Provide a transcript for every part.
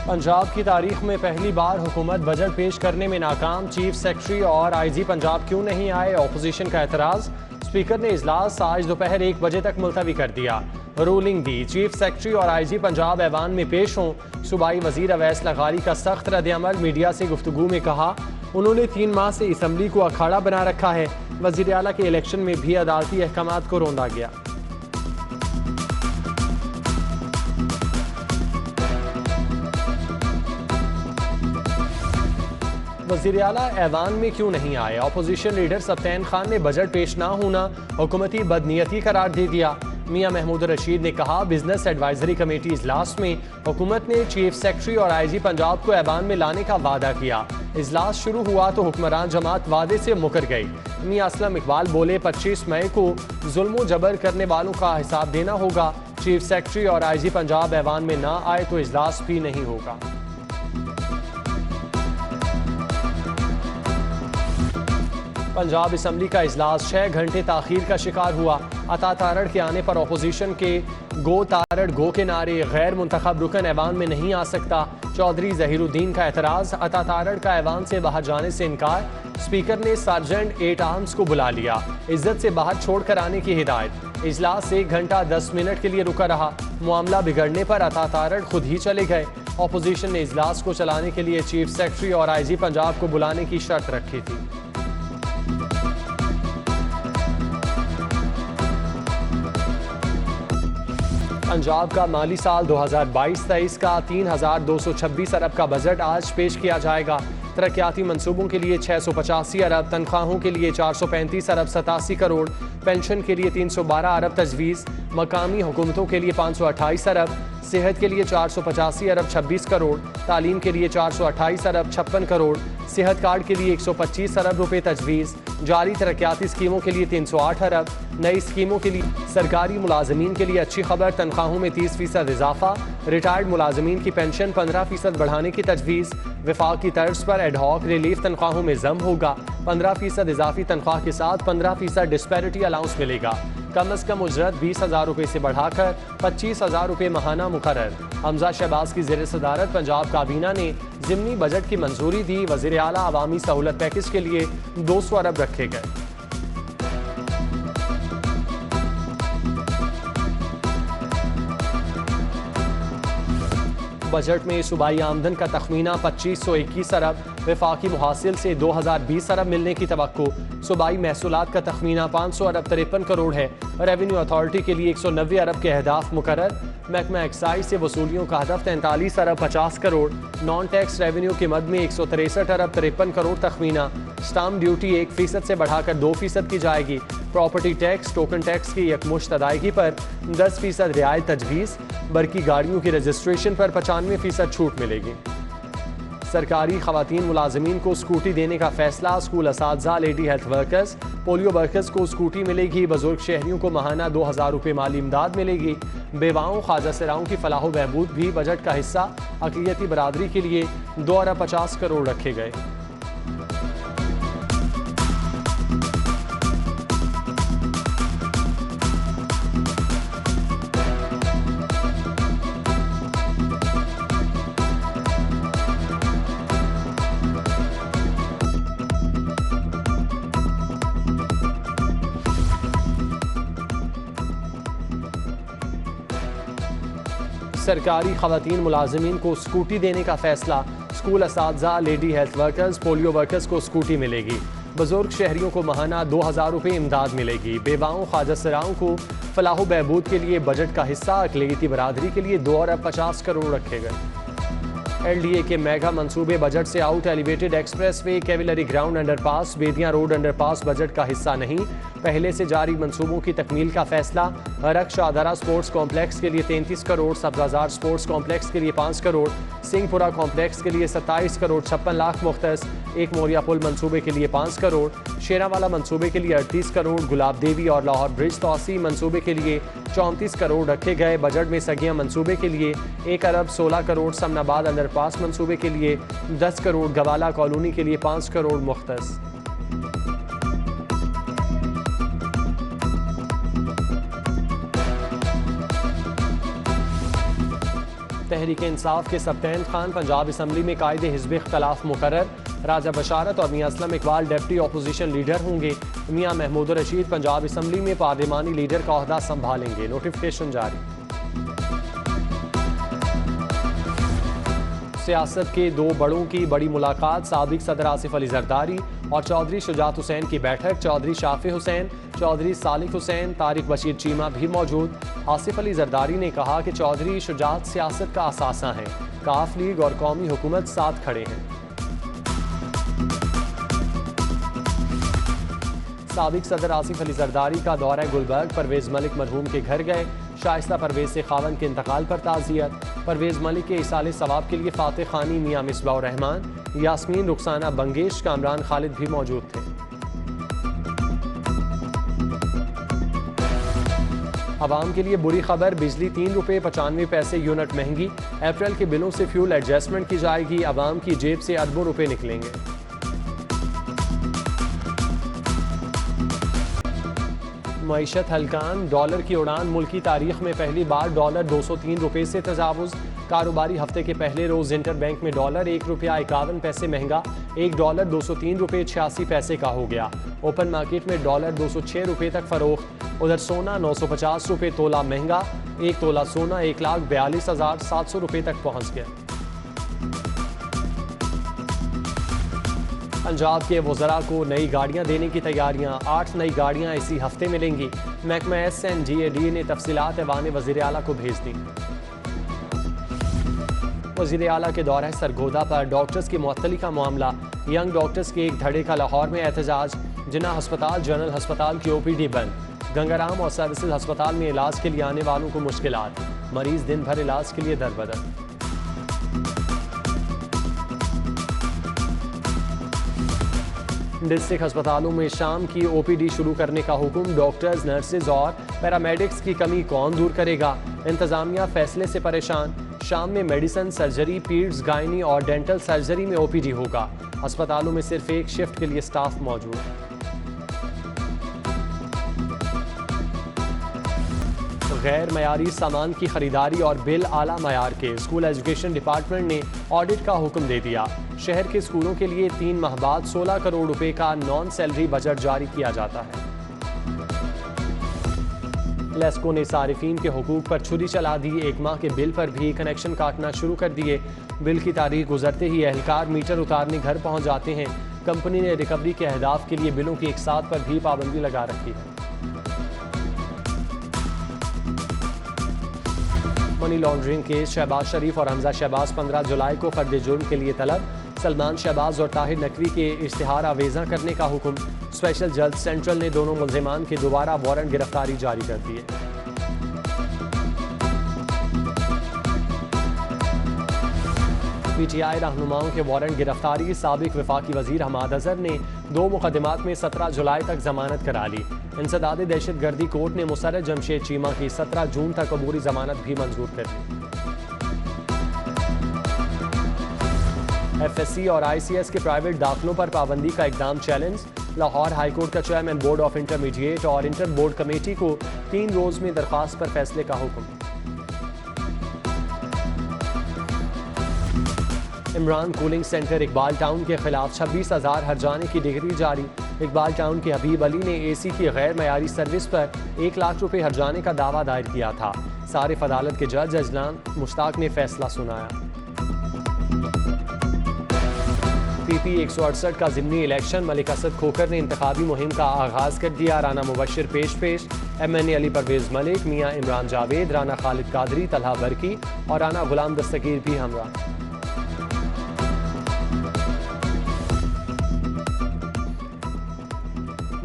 पंजाब की तारीख में पहली बार हुकूमत बजट पेश करने में नाकाम। चीफ सेक्रेटरी और आईजी पंजाब क्यों नहीं आए, ऑपोजिशन का एतराज। स्पीकर ने इजलास आज दोपहर 1 बजे तक मुलतवी कर दिया। रूलिंग दी, चीफ सेक्रेटरी और आईजी पंजाब ऐवान में पेश हों। सूबाई वजीर अवैस लगारी का सख्त रद्द-ए-अमल। मीडिया से गुफ्तगू में कहा उन्होंने 3 माह से असम्बली को अखाड़ा बना रखा है। वजीर आला के इलेक्शन में भी अदालती अहकामात को रोंदा गया। वज़ीर आला ऐवान में क्यों नहीं आए, अपोजिशन लीडर सब्तैन खान ने बजट पेश ना होना हुकूमती बदनीयती करार दे दिया। मियां महमूद रशीद ने कहा बिजनेस एडवाइजरी कमेटी इजलास में हुकूमत ने चीफ सेक्रेटरी और आईजी पंजाब को ऐवान में लाने का वादा किया। इजलास शुरू हुआ तो हुक्मरान जमात वादे से मुकर गई। मियां असलम इकबाल बोले 25 मई को जुल्म जबर करने वालों का हिसाब देना होगा। चीफ सेक्रेटरी और आईजी पंजाब ऐवान में ना आए तो इजलास भी नहीं होगा। पंजाब असम्बली का इजलास 6 घंटे ताखीर का शिकार हुआ। अता तारड़ के आने पर अपोजिशन के गो तारड़ गो के नारे, गैर मुंतखब रुकन ऐवान में नहीं आ सकता। चौधरी जहीरुद्दीन का एतराज, अता तारड़ का ऐवान से बाहर जाने से इनकार। स्पीकर ने सार्जेंट 8 आर्म्स को बुला लिया, इज्जत से बाहर छोड़ कर आने की हिदायत। इजलास 1 घंटा 10 मिनट के लिए रुका रहा। मामला बिगड़ने पर अता तारड़ खुद ही चले गए। अपोजिशन ने इजलास को चलाने के लिए चीफ सेक्रेटरी और आईजी पंजाब को बुलाने की शर्त रखी थी। पंजाब का माली साल 2022-23 का 3226 अरब का बजट आज पेश किया जाएगा। तरक्याती मंसूबों के लिए 685 अरब, तनख्वाहों के लिए 435 अरब 87 करोड़, पेंशन के लिए 312 अरब तजवीज़, मकामी हुकूमतों के लिए 528 अरब, सेहत के लिए 485 अरब 26 करोड़, तालीम के लिए 428 अरब 56 करोड़, सेहत कार्ड के लिए 125 अरब रुपए तजवीज़, जारी तरक्याती स्कीमों के लिए 308 अरब, नई स्कीमों के लिए सरकारी मुलाजमीन के लिए अच्छी खबर, तनख्वाहों में 30% इजाफा, रिटायर्ड मुलाजमीन की पेंशन 15% बढ़ाने की तजवीज़, विफाक की तर्ज पर एडहॉक रिलीफ तनख्वाहों में जम होगा, 15% इजाफी तनख्वाह के साथ 15% डिस्पैरिटी अलाउंस मिलेगा। कम अज़ कम उजरत 20,000 रुपये से बढ़ाकर 25,000 रुपये माहाना मुकर्रर। हमजा शहबाज की ज़ेर सदारत पंजाब काबीना ने ज़िमनी बजट की मंजूरी दी। वज़ीर आला अवामी सहूलत पैकेज के लिए 200 अरब रखे गए। बजट में सूबाई आमदन का तखमीना 2521 अरब, वफाकी मुहासिल से 2020 अरब मिलने की तवक्को। सूबाई महसूलात का तखमीना 500 अरब 53 करोड़ है। रेवेन्यू अथॉरिटी के लिए 190 अरब के अहदाफ मुकर्रर। महकमा एक्साइज से वसूलियों का हदफ 43 अरब 50 करोड़। नॉन टैक्स रेवेन्यू के मद में 163 अरब 53 करोड़ तखमीना। स्टाम्प ड्यूटी 1% से बढ़ाकर 2% की जाएगी। प्रॉपर्टी टैक्स, टोकन टैक्स की यकमुश्त अदायगी पर 10% रियायत तजवीज़। बरकी गाड़ियों की रजिस्ट्रेशन पर 95% छूट मिलेगी। सरकारी खवातीन मुलाजमीन को स्कूटी देने का फैसला। स्कूल असातिज़ा, lady health workers, polio workers को स्कूटी मिलेगी। बुजुर्ग शहरियों को माहाना 2000 रुपये माली इमदाद मिलेगी। बेवाओं, ख्वाजा सराओं की फलाह बहबूद भी बजट का हिस्सा। अक़लियती बरादरी के लिए 2 अरब 50 करोड़ रखे गए। सरकारी खवातीन मुलाजमीन को स्कूटी देने का फैसला। स्कूल असातिज़ा, lady health workers, polio workers को स्कूटी मिलेगी। बुजुर्ग शहरियों को माहाना 2000 रुपये इमदाद मिलेगी। बेवाओं, ख्वाजा सराओं को फलाह बहबूद के लिए बजट का हिस्सा। अक़लियती बरादरी के लिए 2 अरब 50 करोड़ रखे गए। LDA के मेगा मंसूबे बजट से out. Elevated express way, cavalry ground underpass, Bedian road underpass budget का हिस्सा नहीं। पहले से जारी मंसूबों की तकमील का फैसला। रक्श शाहदरा स्पोर्ट्स कॉम्प्लेक्स के लिए 33 करोड़, सब्जाजार स्पोर्ट्स कॉम्प्लेक्स के लिए 5 करोड़, सिंहपुरा कॉम्प्लेक्स के लिए 27 करोड़ 56 लाख मुख्तस। एक मोरिया पुल मंसूबे के लिए 5 करोड़, शेरावाला मंसूबे के लिए 38 करोड़, गुलाब देवी और लाहौर ब्रिज तोसी मंसूबे के लिए 34 करोड़ रखे गए। बजट में सगियां मंसूबे के लिए 1 अरब 16 करोड़, समनाबाद अंडरपास मंसूबे के लिए 10 करोड़, गवाला कॉलोनी के लिए 5 करोड़ मुख्तस। तहरीक इंसाफ के सब्तैन खान पंजाब असम्बली में कायदे हिज़्ब इख्तलाफ मुकर्रर। राजा बशारत और Mian Aslam Iqbal deputy opposition leader होंगे। मियां महमूद रशीद पंजाब असम्बली में पार्लिमानी लीडर का ओहदा संभालेंगे। नोटिफिकेशन जारी। सियासत के दो बड़ों की बड़ी मुलाकात। साबिक सदर आसिफ अली जरदारी और चौधरी शुजात हुसैन की बैठक। चौधरी शाफी हुसैन, चौधरी सालिक हुसैन, तारिक बशीर चीमा भी मौजूद। आसिफ अली जरदारी ने कहा कि चौधरी शुजात सियासत का असासा हैं। काफ लीग और कौमी हुकूमत साथ खड़े हैं। साबिक सदर आसिफ अली जरदारी का दौरा गुलबर्ग। परवेज मलिक मरहूम के घर गए। शाइस्ता परवेज से खावन के इंतकाल पर ताज़ियत। परवेज मलिक के इसाले सवाब के लिए फातिह खानी, मियां मिसबाह रहमान, यास्मीन, रुखसाना बंगेश, कामरान खालिद भी मौजूद थे। आवाम के लिए बुरी खबर। बिजली 3 रुपये 95 पैसे यूनिट महंगी। अप्रैल के बिलों से फ्यूल एडजस्टमेंट की जाएगी। आवाम की जेब से अरबों रुपए निकलेंगे। मईशत हलकान। डॉलर की उड़ान। मुल्की तारीख में पहली बार डॉलर 203 रुपये से तजावुज़। कारोबारी हफ्ते के पहले रोज़ इंटर बैंक में डॉलर 1 रुपया 51 पैसे महंगा। 1 डॉलर 203 रुपये 86 पैसे का हो गया। ओपन मार्केट में डॉलर 206 रुपये तक फरोख्त। उधर सोना 950 रुपये तोला महंगा। 1 तोला सोना 1,42,700 रुपये तक पहुँच गया। पंजाब के वज़रा को नई गाड़ियां देने की तैयारियां। 8 नई गाड़ियां इसी हफ्ते मिलेंगी। महकमा SNGAD ने तफसीलात ऐवान वज़ीर आला को भेज दी। वज़ीर आला के दौरे सरगोदा पर डॉक्टर्स की मुअत्तली का मामला। यंग डॉक्टर्स के एक धड़े का लाहौर में एहतजाज। जिन्ना हस्पताल, जनरल हस्पताल की OPD बंद। गंगाराम और सर्विसेज हस्पताल में इलाज के लिए आने वालों को मुश्किलात। मरीज दिन भर इलाज के लिए दरबदर। डिस्ट्रिक्ट अस्पतालों में शाम की OPD शुरू करने का हुक्म। डॉक्टर्स, नर्सेज और पैरामेडिक्स की कमी कौन दूर करेगा? इंतजामिया फैसले से परेशान। शाम में मेडिसिन, सर्जरी, पीड्स, गायनी और डेंटल सर्जरी में OPD होगा। अस्पतालों में सिर्फ एक शिफ्ट के लिए स्टाफ मौजूद। गैर मयारी सामान की खरीदारी और बिल आला मयार के। स्कूल एजुकेशन डिपार्टमेंट ने ऑडिट का हुक्म दे दिया। शहर के स्कूलों के लिए 3 माह बाद 16 करोड़ रुपए का नॉन सैलरी बजट जारी किया जाता है। लेस्को ने सारिफीन के हुकूक पर छुरी चला दी। 1 माह के बिल पर भी कनेक्शन काटना शुरू कर दिए। बिल की तारीख गुजरते ही एहलकार मीटर उतारने घर पहुंच जाते हैं। कंपनी ने रिकवरी के अहदाफ के लिए बिलों की इकसात पर भी पाबंदी लगा रखी है। Money laundering case. Shahbaz Sharif और हमजा शहबाज 15 जुलाई को फर्द जुर्म के लिए तलब। सलमान शहबाज और ताहिर नकवी के इश्तिहार आवेजा करने का हुक्म। स्पेशल जज सेंट्रल ने दोनों मुल्जिमान की दोबारा वारंट गिरफ्तारी जारी कर दिए। PTI रहनुमाओं के वारंट गिरफ्तारी। साबिक वफाकी वजीर हमाद अजहर ने 2 मुकदमात में 17 जुलाई तक जमानत करा ली। इंसदाद दहशत गर्दी कोर्ट ने मुसर्रत जमशेद चीमा की 17 जून तक अबूरी जमानत भी मंजूर कर ली। FSC और ICS के प्राइवेट दाखिलों पर पाबंदी का इकदाम चैलेंज। लाहौर हाईकोर्ट का चेयरमैन बोर्ड ऑफ इंटरमीडिएट और इंटर बोर्ड कमेटी को 3 रोज में दरख्वास्त पर फैसले का हुक्म। Imran cooling centre Iqbal town के खिलाफ 26,000 हर्जाने की डिग्री जारी। इकबाल टाउन के हबीब अली ने AC की गैर मयारी सर्विस पर 1 लाख रुपए हर्जाने का दावा दायर किया था। सारिफ अदालत के जज अजलान मुश्ताक ने फैसला सुनाया। PP 168 का ज़िमनी इलेक्शन। मलिक असद खोकर ने इंतखाबी मुहिम का आगाज कर दिया। राना मुबशिर पेश MNA अली परवेज मलिक, मियां इमरान जावेद, राना खालिद कादरी, तलहा बरकी और राना गुलाम दस्तगीर भी हमरा।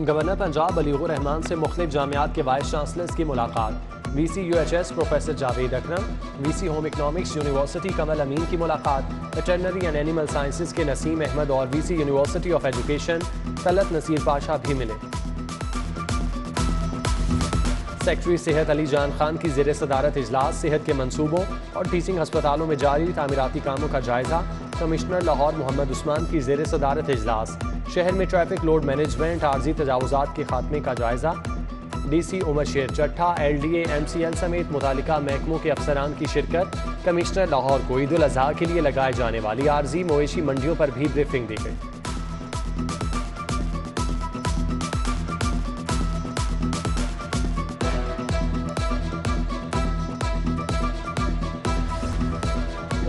गवर्नर पंजाब अलीगुर रहमान से मुख्तलिफ जामियात के वाइस चांसलर्स की मुलाकात। VC UHS प्रोफेसर जावेद अकरम, VC होम इकनॉमिक्स यूनिवर्सिटी कमल अमीन की मुलाकात। वेटरनरी एंड एनिमल साइंसेज के नसीम अहमद और VC university of education Talat Naseer Pasha भी मिले। सेक्रेटरी सेहत अली जान खान की ज़ेर सदारत इजलास। सेहत के मंसूबों और टीचिंग अस्पतालों में जारी तामीराती कामों का जायजा। कमिश्नर लाहौर मोहम्मद उस्मान की ज़ेर सदारत इजलास। शहर में ट्रैफिक लोड मैनेजमेंट, आर्जी तजावुजात के खात्मे का जायजा। DC उमर शेर चट्ठा, LDA, MCL समेत मुतालिका महकमों के अफसरान की शिरकत। कमिश्नर लाहौर को ईद उल अजहा के लिए लगाए जाने वाली आर्जी मवेशी मंडियों पर भी ब्रीफिंग दी गई।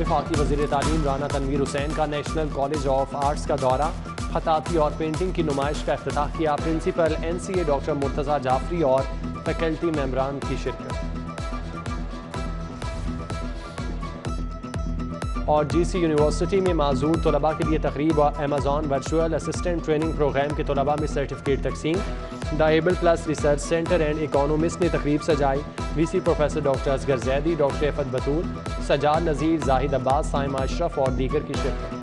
वफाकी वज़ीर तालीम राना तनवीर हुसैन का नेशनल कॉलेज ऑफ आर्ट्स का दौरा, खताती और पेंटिंग की नुमाइश का इफ्तिताह किया। Principal NCA doctor Murtaza Jafri और फैकल्टी मेंबरान की शिरकत। और GC यूनिवर्सिटी में माजूर तलबा के लिए तकरीब और Amazon virtual assistant training programme के तलबा में सर्टिफिकेट तकसीम। The Able plus research centre and economist ने तकरीब सजाई। VC professor doctor Asghar Zaidi, doctor Iffat Batool, Sajjad Nazir, Zahid Abbas, Saima Ashraf और दीगर की शिरकत।